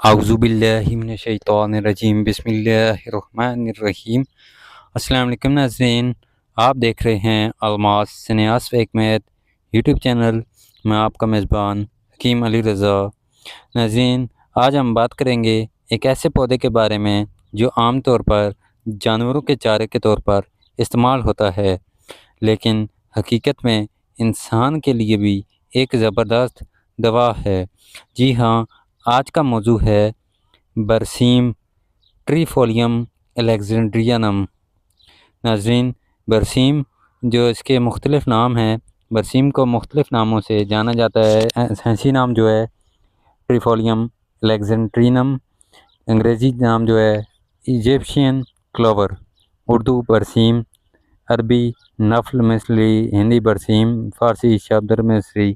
اعوذ باللہ من الشیطان الرجیم بسم اللہ الرحمن الرحیم۔ السلام علیکم ناظرین، آپ دیکھ رہے ہیں الماس سنیاس و حکمت یوٹیوب چینل۔ میں آپ کا میزبان حکیم علی رضا۔ ناظرین، آج ہم بات کریں گے ایک ایسے پودے کے بارے میں جو عام طور پر جانوروں کے چارے کے طور پر استعمال ہوتا ہے، لیکن حقیقت میں انسان کے لیے بھی ایک زبردست دوا ہے۔ جی ہاں، آج کا موضوع ہے برسیم ٹریفولیم الیگزینڈرینم۔ ناظرین، برسیم جو اس کے مختلف نام ہیں، برسیم کو مختلف ناموں سے جانا جاتا ہے۔ سائنسی نام جو ہے ٹریفولیم الیگزینڈرینم، انگریزی نام جو ہے ایجپشین کلوور، اردو برسیم، عربی نفل مصری، ہندی برسیم، فارسی شبدر مصری،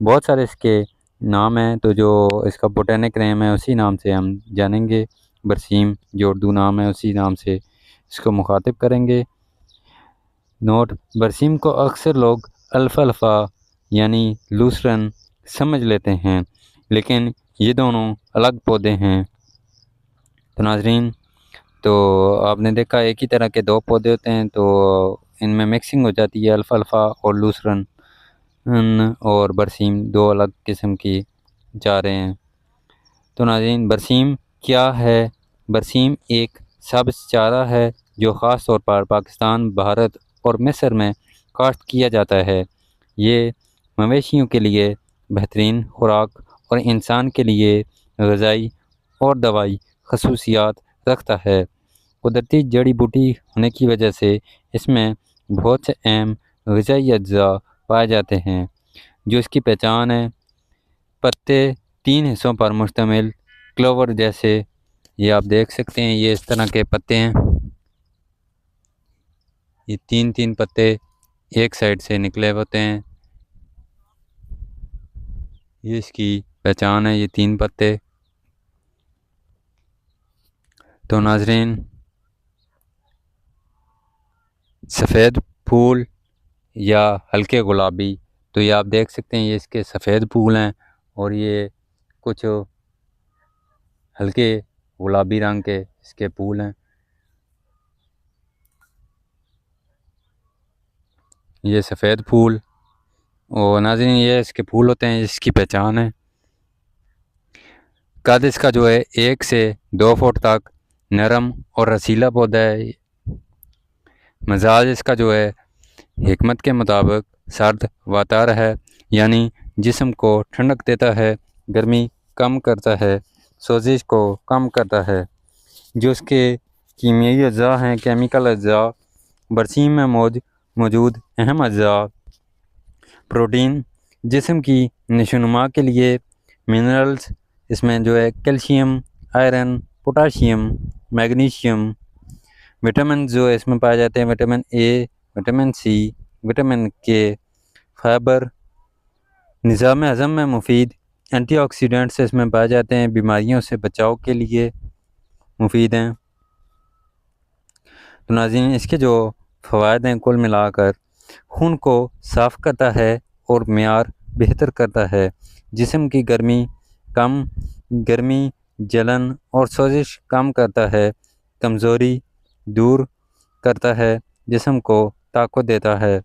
بہت سارے اس کے نام ہیں۔ تو جو اس کا بوٹینک نیم ہے اسی نام سے ہم جانیں گے۔ برسیم جو اردو نام ہے اسی نام سے اس کو مخاطب کریں گے۔ نوٹ: برسیم کو اکثر لوگ الفالفا یعنی لوسرن سمجھ لیتے ہیں، لیکن یہ دونوں الگ پودے ہیں۔ تو ناظرین، تو آپ نے دیکھا ایک ہی طرح کے دو پودے ہوتے ہیں، تو ان میں مکسنگ ہو جاتی ہے۔ الفالفا اور لوسرن اور برسیم دو الگ قسم کی چارے ہیں۔ تو ناظرین، برسیم کیا ہے؟ برسیم ایک سبز چارہ ہے جو خاص طور پر پاکستان، بھارت اور مصر میں کاشت کیا جاتا ہے۔ یہ مویشیوں کے لیے بہترین خوراک اور انسان کے لیے غذائی اور دوائی خصوصیات رکھتا ہے۔ قدرتی جڑی بوٹی ہونے کی وجہ سے اس میں بہت سے اہم غذائی اجزاء پائے جاتے ہیں جو اس کی پہچان ہے۔ پتے 3 حصوں پر مشتمل کلوور جیسے، یہ آپ دیکھ سکتے ہیں، یہ اس طرح کے پتے ہیں۔ یہ 3 پتے ایک سائڈ سے نکلے ہوتے ہیں، یہ اس کی پہچان ہے، یہ 3 پتے۔ تو ناظرین، سفید پھول یا ہلکے گلابی، تو یہ آپ دیکھ سکتے ہیں، یہ اس کے سفید پھول ہیں اور یہ کچھ ہلکے گلابی رنگ کے اس کے پھول ہیں۔ یہ سفید پھول اور ناظرین یہ اس کے پھول ہوتے ہیں، اس کی پہچان ہے۔ قد اس کا جو ہے 1 سے 2 فٹ تک نرم اور رسیلا پودا ہے۔ مزاج اس کا جو ہے حکمت کے مطابق سرد واتار ہے، یعنی جسم کو ٹھنڈک دیتا ہے، گرمی کم کرتا ہے، سوزش کو کم کرتا ہے۔ جو اس کے کیمیائی اجزاء ہیں، کیمیکل اجزاء، برسیم میں موجود اہم اجزاء: پروٹین، جسم کی نشو و نما کے لیے منرلز، اس میں جو ہے calcium, iron, potassium, magnesium, vitamin جو اس میں پائے جاتے ہیں، vitamin A, vitamin C, vitamin K, fibre, نظام ہضم میں مفید اینٹی آکسیڈنٹس اس میں پائے جاتے ہیں، بیماریوں سے بچاؤ کے لیے مفید ہیں۔ تو ناظرین، اس کے جو فوائد ہیں کل ملا کر، خون کو صاف کرتا ہے اور معیار بہتر کرتا ہے، جسم کی گرمی، جلن اور سوزش کم کرتا ہے، کمزوری دور کرتا ہے، جسم کو طاقت دیتا ہے۔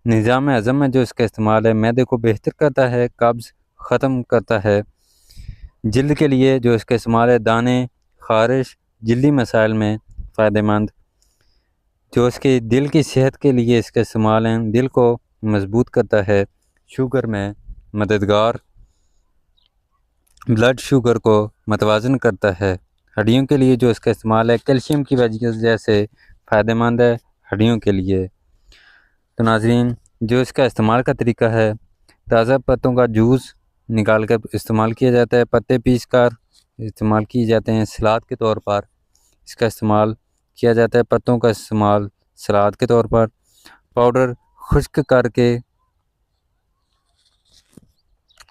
نظام ہضم میں جو اس کا استعمال ہے، معدے کو بہتر کرتا ہے، قبض ختم کرتا ہے۔ جلد کے لیے جو اس کا استعمال ہے، دانے، خارش، جلدی مسائل میں فائدہ مند۔ جو اس کے دل کی صحت کے لیے اس کا استعمال ہے، دل کو مضبوط کرتا ہے، شوگر میں مددگار، بلڈ شوگر کو متوازن کرتا ہے۔ ہڈیوں کے لیے جو اس کا استعمال ہے، کیلشیم کی وجہ سے فائدہ مند ہے ہڈیوں کے لیے۔ تو ناظرین، جو اس کا استعمال کا طریقہ ہے، تازہ پتوں کا جوس نکال کر استعمال کیا جاتا ہے، پتے پیس کر استعمال کیے جاتے ہیں، سلاد کے طور پر اس کا استعمال کیا جاتا ہے، پتوں کا استعمال سلاد کے طور پر، پاؤڈر خشک کر کے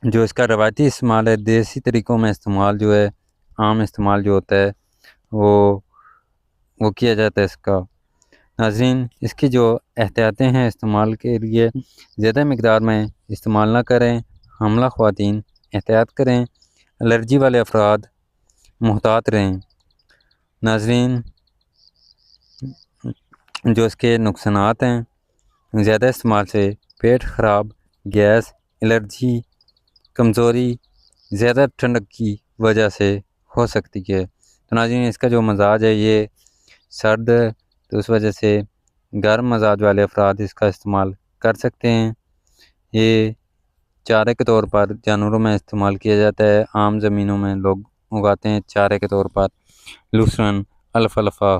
جو اس کا روایتی استعمال ہے، دیسی طریقوں میں استعمال جو ہے، عام استعمال جو ہوتا ہے وہ کیا جاتا ہے اس کا۔ ناظرین، اس کی جو احتیاطیں ہیں استعمال کے لیے، زیادہ مقدار میں استعمال نہ کریں، حاملہ خواتین احتیاط کریں، الرجی والے افراد محتاط رہیں۔ ناظرین، جو اس کے نقصانات ہیں، زیادہ استعمال سے پیٹ خراب، گیس، الرجی، کمزوری، زیادہ ٹھنڈک کی وجہ سے ہو سکتی ہے۔ تو ناظرین، اس کا جو مزاج ہے یہ سرد ہے، تو اس وجہ سے گرم مزاج والے افراد اس کا استعمال کر سکتے ہیں۔ یہ چارے کے طور پر جانوروں میں استعمال کیا جاتا ہے، عام زمینوں میں لوگ اگاتے ہیں چارے کے طور پر۔ لوسرن، الفالفا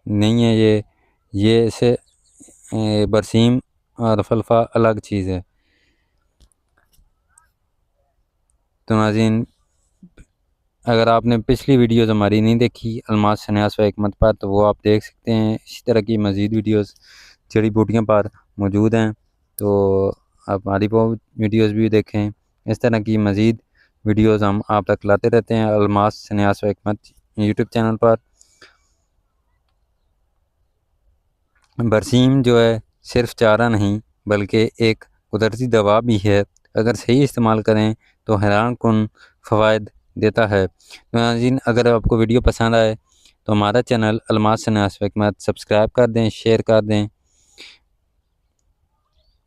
نہیں ہے یہ اسے برسیم اور الفالفا الگ چیز ہے۔ تو ناظرین، اگر آپ نے پچھلی ویڈیوز ہماری نہیں دیکھی الماس شناس و حکمت پر، تو وہ آپ دیکھ سکتے ہیں۔ اسی طرح کی مزید ویڈیوز جڑی بوٹیاں پر موجود ہیں، تو آپ ہماری وہ ویڈیوز بھی دیکھیں۔ اس طرح کی مزید ویڈیوز ہم آپ تک لاتے رہتے ہیں الماس شناس و حکمت یوٹیوب چینل پر۔ برسیم جو ہے صرف چارہ نہیں بلکہ ایک قدرتی دوا بھی ہے، اگر صحیح استعمال کریں تو حیران کن فوائد دیتا ہے۔ ناظرین، اگر آپ کو ویڈیو پسند آئے تو ہمارا چینل الماس شناس و حکمت سبسکرائب کر دیں، شیئر کر دیں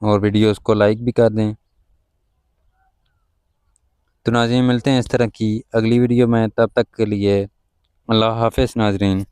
اور ویڈیوز کو لائک بھی کر دیں۔ تو ناظرین، ملتے ہیں اس طرح کی اگلی ویڈیو میں، تب تک کے لیے اللہ حافظ ناظرین۔